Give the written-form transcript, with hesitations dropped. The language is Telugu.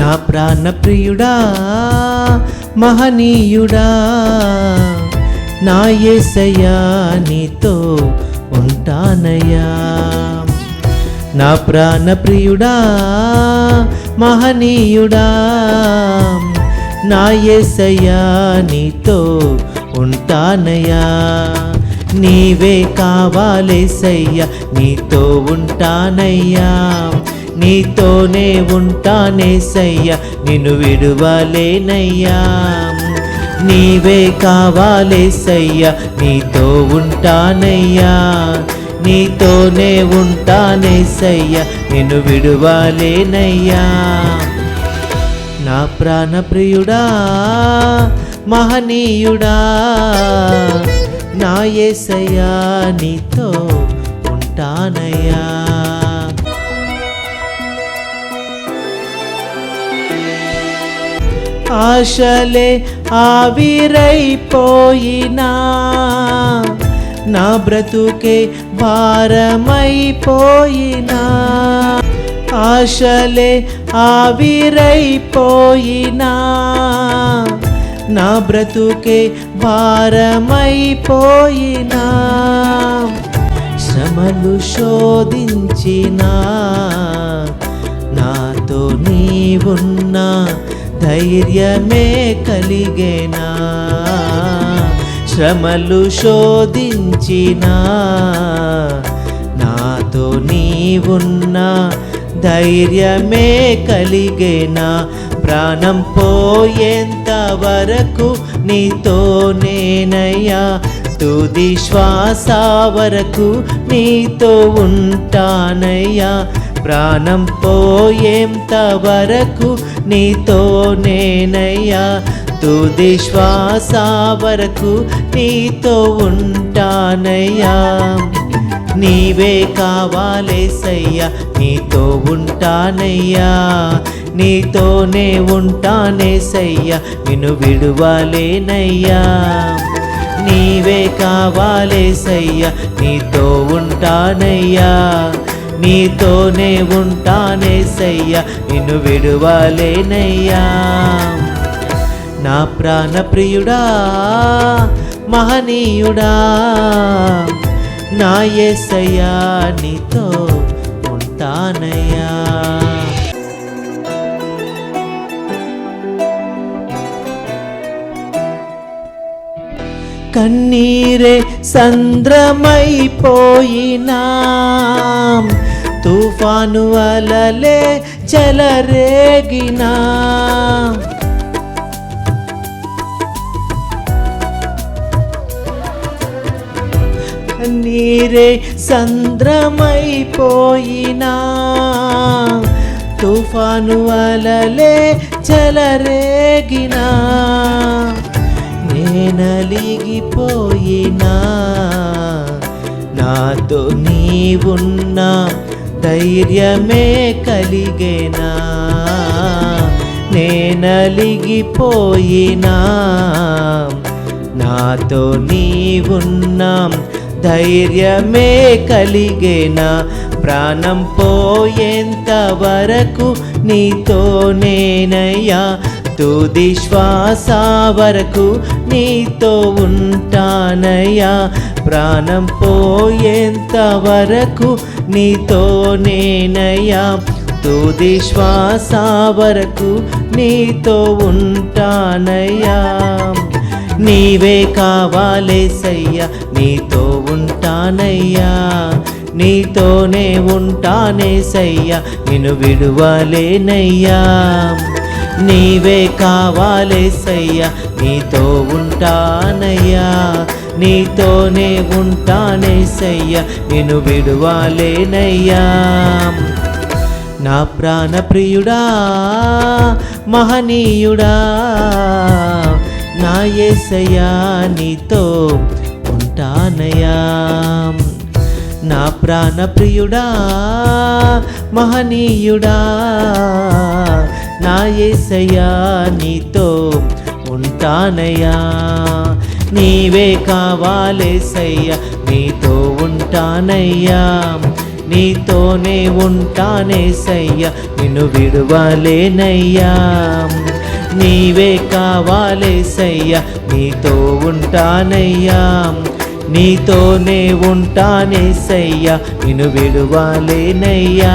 నా ప్రాణ ప్రియుడా మహనీయుడా నా యేసయ్యా నీతో ఉంటానయ్యా. నా ప్రాణ ప్రియుడా మహనీయుడా నా యేసయ్యా నీతో ఉంటానయ్యా. నీవే కావాలేసయ్యా నీతో ఉంటానయ్యా. నీతోనే ఉంటానేసయ్యా నిన్ను విడువలేనయ్యా. నీవే కావాలేసయ్యా నీతో ఉంటానయ్యా. నీతోనే ఉంటానేసయ్యా నిన్ను విడువలేనయ్యా. నా ప్రాణ ప్రియుడా మహనీయుడా నా యేసయ్యా నీతో ఉంటానయ్యా. ఆశలే ఆవిరైపోయినా నా బ్రతుకే భారమైపోయినా. ఆశలే ఆవిరైపోయినా నా బ్రతుకే భారమైపోయినా. శ్రమలు శోధించినా నాతో నీవున్నా ధైర్యమే కలిగేనా. శ్రమలు శోధించినా నాతో నీవున్నా ధైర్యమే కలిగేనా. ప్రాణం పోయేంత వరకు నీతోనేనయ్యా. తుది శ్వాస వరకు నీతో ఉంటానయ్యా. ప్రాణం పోయేంత వరకు నీతోనేనయ్యా. తుది శ్వాస వరకు నీతో ఉంటానయ్యా. నీవే కావాలేసయ్యా నీతో ఉంటానయ్యా. నీతోనే ఉంటానేసయ్యా నిన్ను విడువలేనయ్యా. నీవే కావాలేసయ్యా నీతో ఉంటానయ్యా. నీతోనే ఉంటానేసయ్యా నిన్ను విడువలేనయ్యా. నా ప్రాణ ప్రియుడా మహనీయుడా నా యేసయ్యా నీతో ఉంటానయ్యా. కన్నీరే సంద్రమైపోయినా తుఫాను అలలే చెలరేగినా. కన్నీరే సంద్రమైపోయినా తుఫాను అలలే చెలరేగినా. నేనలిగిపోయినా నాతో నీవున్నా ధైర్యమే కలిగేనా. నేనలిగిపోయినా నాతో నీవున్నా ధైర్యమే కలిగేనా. ప్రాణం పోయేంత వరకు నీతోనేనయ్యా. తుది శ్వాస వరకు నీతో ఉంటానయ్యా. ప్రాణం పోయేంత వరకు నీతోనేనయ్యా. తుది శ్వాస వరకు నీతో ఉంటానయ్యా. నీవే కావాలేసయ్యా నీతో ఉంటానయ్యా. నీతోనే ఉంటానేసయ్యా నిన్ను విడువలేనయ్యా. నీవే కావాలేసయ్యా నీతో ఉంటానయ్యా. నీతోనే ఉంటానేసయ్యా నిన్ను విడువలేనయ్యా. నా ప్రాణ ప్రియుడా మహనీయుడా నా యేసయ్యా నీతో ఉంటానయ్యా. నా ప్రాణ ప్రియుడా మహనీయుడా నా యేసయ్యా నీతో ఉంటానయ్యా. నీవే కావాలేసయ్యా నీతో ఉంటానయ్యా. నీతోనే ఉంటానేసయ్యా, నిన్ను విడువలేనయ్యా. నీవే కావాలేసయ్యా, నీతో ఉంటానయ్యా, నీతోనే ఉంటానేసయ్యా, నిన్ను విడువలేనయ్యా.